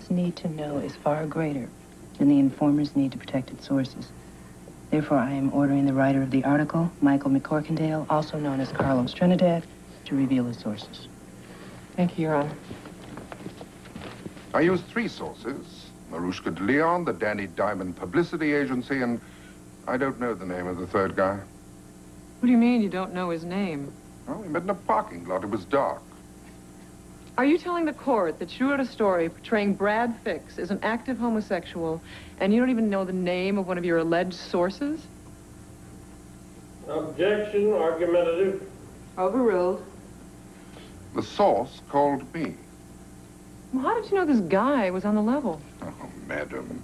press need to know is far greater than the informer's need to protect its sources. Therefore, I am ordering the writer of the article, Michael McCorkindale, also known as Carlos Trinidad, to reveal his sources. Thank you, Your Honor. I used 3 sources. Marushka de Leon, the Danny Diamond Publicity Agency, and I don't know the name of the third guy. What do you mean you don't know his name? Well, we met in a parking lot. It was dark. Are you telling the court that you wrote a story portraying Brad Fix as an active homosexual, and you don't even know the name of one of your alleged sources? Objection, argumentative. Overruled. The source called me. Well, how did you know this guy was on the level? Oh, madam,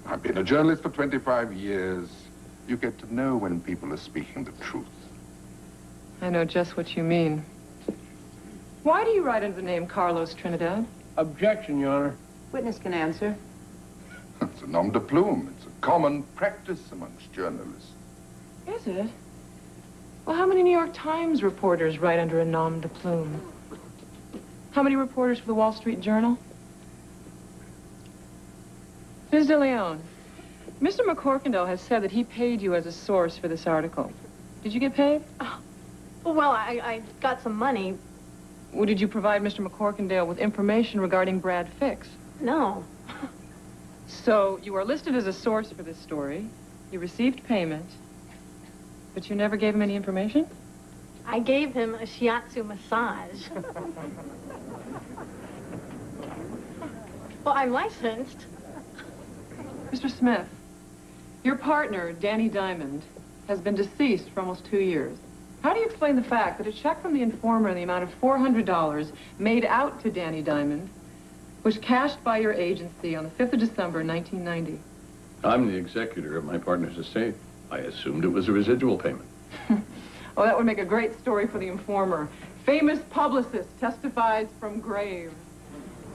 I've been a journalist for 25 years. You get to know when people are speaking the truth. I know just what you mean. Why do you write under the name Carlos Trinidad? Objection, Your Honor. Witness can answer. It's a nom de plume. It's a common practice amongst journalists. Is it? Well, how many New York Times reporters write under a nom de plume? How many reporters for the Wall Street Journal? Ms. De Leon, Mr. McCorkindale has said that he paid you as a source for this article. Did you get paid? Well, I got some money. Or did you provide Mr. McCorkindale with information regarding Brad Fix? No. So you are listed as a source for this story. You received payment, but you never gave him any information? I gave him a shiatsu massage. Well, I'm licensed. Mr. Smith, your partner, Danny Diamond, has been deceased for almost 2 years. How do you explain the fact that a check from the informer in the amount of $400 made out to Danny Diamond was cashed by your agency on the 5th of December, 1990? I'm the executor of my partner's estate. I assumed it was a residual payment. Oh, that would make a great story for the informer. Famous publicist testifies from grave.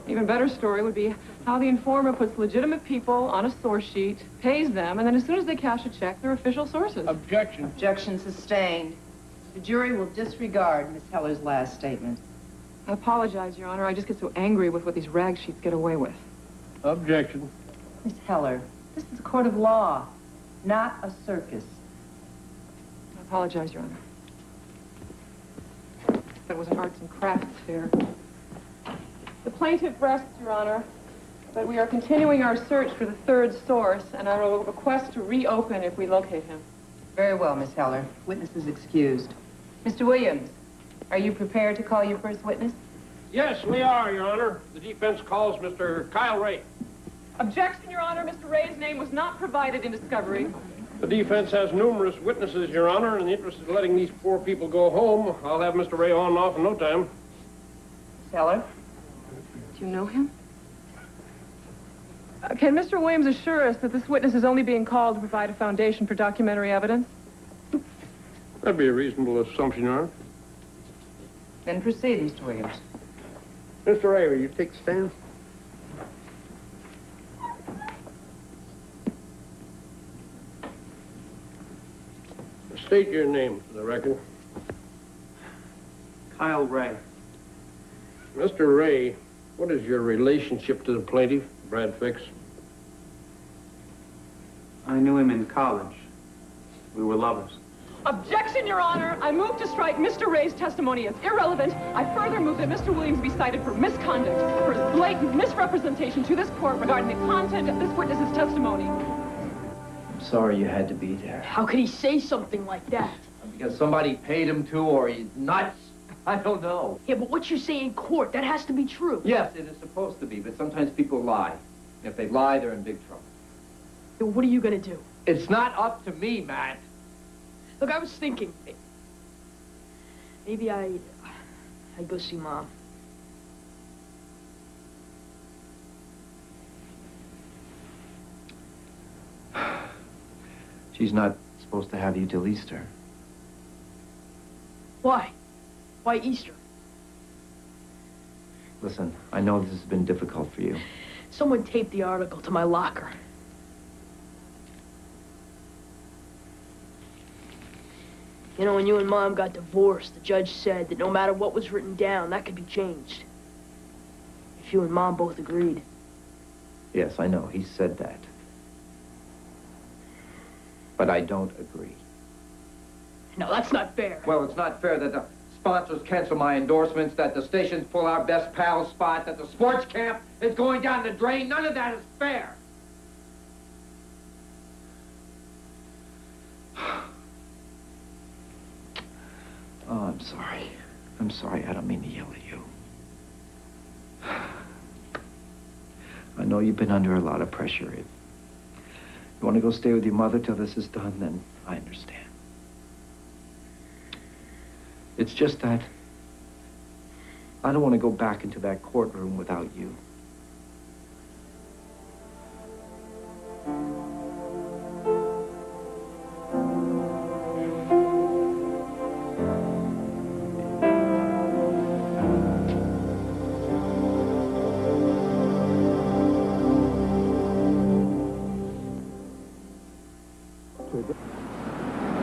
Even better story would be how the informer puts legitimate people on a source sheet, pays them, and then as soon as they cash a check, they're official sources. Objection. Objection sustained. The jury will disregard Miss Heller's last statement. I apologize, Your Honor. I just get so angry with what these rag sheets get away with. Objection. Miss Heller, this is a court of law, not a circus. I apologize, Your Honor. That was an arts and crafts fair. The plaintiff rests, Your Honor, but we are continuing our search for the third source, and I will request to reopen if we locate him. Very well, Miss Heller. Witness is excused. Mr. Williams, are you prepared to call your first witness? Yes, we are, Your Honor. The defense calls Mr. Kyle Ray. Objection, Your Honor. Mr. Ray's name was not provided in discovery. The defense has numerous witnesses, Your Honor. In the interest of letting these poor people go home, I'll have Mr. Ray on and off in no time. Miss Heller? Do you know him? Can Mr. Williams assure us that this witness is only being called to provide a foundation for documentary evidence? That'd be a reasonable assumption, Your Honor. Then proceed, Mr. Williams. Mr. Ray, will you take the stand? State your name for the record. Kyle Ray. Mr. Ray, what is your relationship to the plaintiff, Brad Fix? I knew him in college. We were lovers. Objection, Your Honor. I move to strike Mr. Ray's testimony as irrelevant. I further move that Mr. Williams be cited for misconduct, for his blatant misrepresentation to this court regarding the content of this witness's testimony. I'm sorry you had to be there. How could he say something like that? Because somebody paid him to, or he's nuts. I don't know. Yeah, but what you say in court, that has to be true. Yes, it is supposed to be, but sometimes people lie. If they lie, they're in big trouble. Yeah, what are you gonna do? It's not up to me, Matt. Look, I was thinking, maybe I'd go see Mom. She's not supposed to have you till Easter. Why? Why Easter? Listen, I know this has been difficult for you. Someone taped the article to my locker. You know, when you and Mom got divorced, the judge said that no matter what was written down, that could be changed. If you and Mom both agreed. Yes, I know. He said that. But I don't agree. No, that's not fair. Well, it's not fair that the sponsors cancel my endorsements, that the stations pull our best pal spot, that the sports camp is going down the drain. None of that is fair. Oh, I'm sorry. I'm sorry. I don't mean to yell at you. I know you've been under a lot of pressure. If you want to go stay with your mother till this is done, then I understand. It's just that I don't want to go back into that courtroom without you.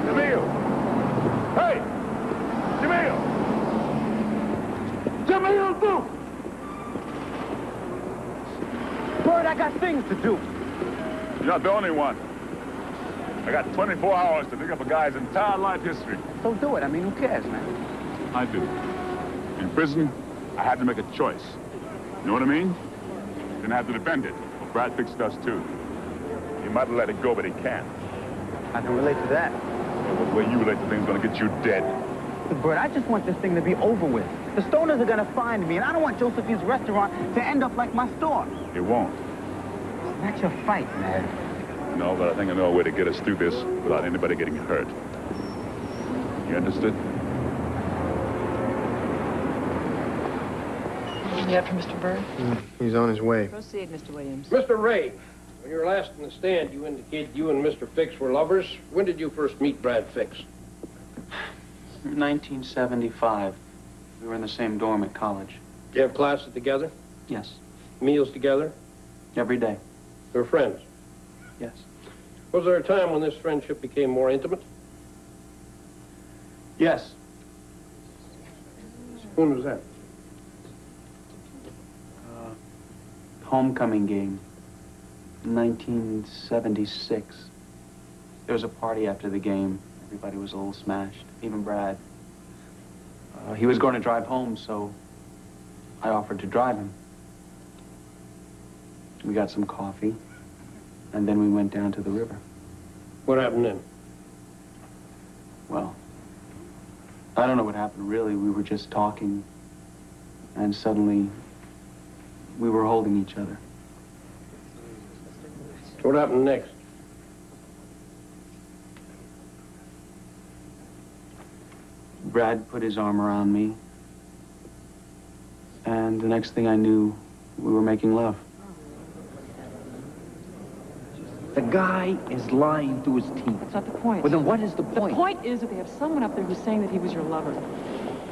Jamil! Hey! Jamil! Jamil, Duke! Bird, I got things to do. You're not the only one. I got 24 hours to dig up a guy's entire life history. Don't do it. I mean, who cares, man? I do. In prison, I had to make a choice. You know what I mean? Didn't have to defend it. Well, Brad Fix does too. He might have let it go, but he can't. I can relate to that. Well, the way you relate to things is gonna get you dead. Look, Bert, I just want this thing to be over with. The stoners are gonna find me, and I don't want Josephine's restaurant to end up like my store. It won't. That's your fight, man. No, but I think I know a way to get us through this without anybody getting hurt. You understood? You after Mr. Byrd? He's on his way. Proceed, Mr. Williams. Mr. Ray, when you were last in the stand, you indicated you and Mr. Fix were lovers. When did you first meet Brad Fix? 1975. We were in the same dorm at college. Did you have classes together? Yes. Meals together? Every day. You were friends? Yes. Was there a time when this friendship became more intimate? Yes. When was that? Homecoming game. 1976. There was a party after the game. Everybody was a little smashed, even Brad. He was going to drive home, so I offered to drive him. We got some coffee, and then we went down to the river. What happened then? Well, I don't know what happened, really. We were just talking, and suddenly we were holding each other. So what happened next? Brad put his arm around me, and the next thing I knew, we were making love. The guy is lying through his teeth. That's not the point. Well, then what is the point? The point is that they have someone up there who's saying that he was your lover.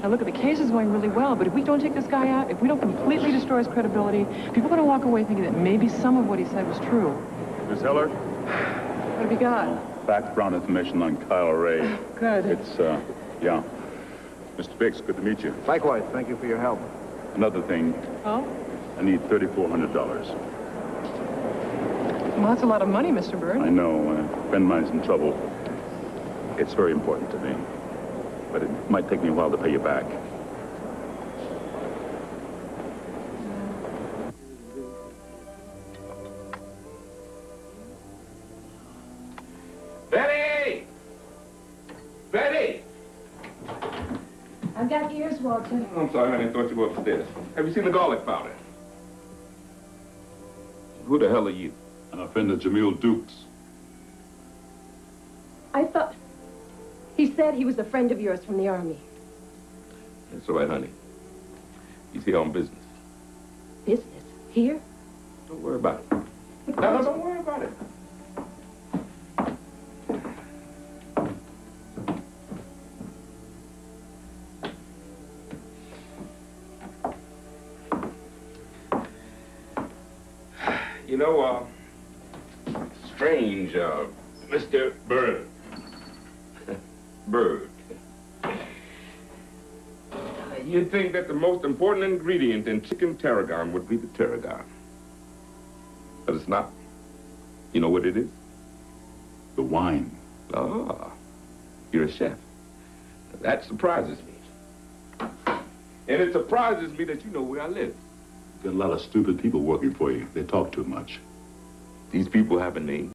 Now, look, the case is going really well, but if we don't take this guy out, if we don't completely destroy his credibility, people are going to walk away thinking that maybe some of what he said was true. Miss Heller? What have you got? Background information on Kyle Ray. Good. It's, yeah. Mr. Fix, good to meet you. Likewise, thank you for your help. Another thing, Oh? I need $3,400. Well, that's a lot of money, Mr. Byrd. I know, a friend of mine's in trouble. It's very important to me, but it might take me a while to pay you back. Betty! Betty! I've got ears, Walter. I'm sorry, honey. I thought you were upstairs. Have you seen the garlic powder? Who the hell are you? A friend of Jamil Duke's. I thought... He said he was a friend of yours from the Army. That's all right, honey. He's here on business. Business? Here? Don't worry about it. No, don't worry about it. You know, strange, Mr. Byrd. Byrd. You'd think that the most important ingredient in chicken tarragon would be the tarragon. But it's not. You know what it is? The wine. Ah, you're a chef. That surprises me. And it surprises me that you know where I live. Got a lot of stupid people working for you. They talk too much. These people have a name.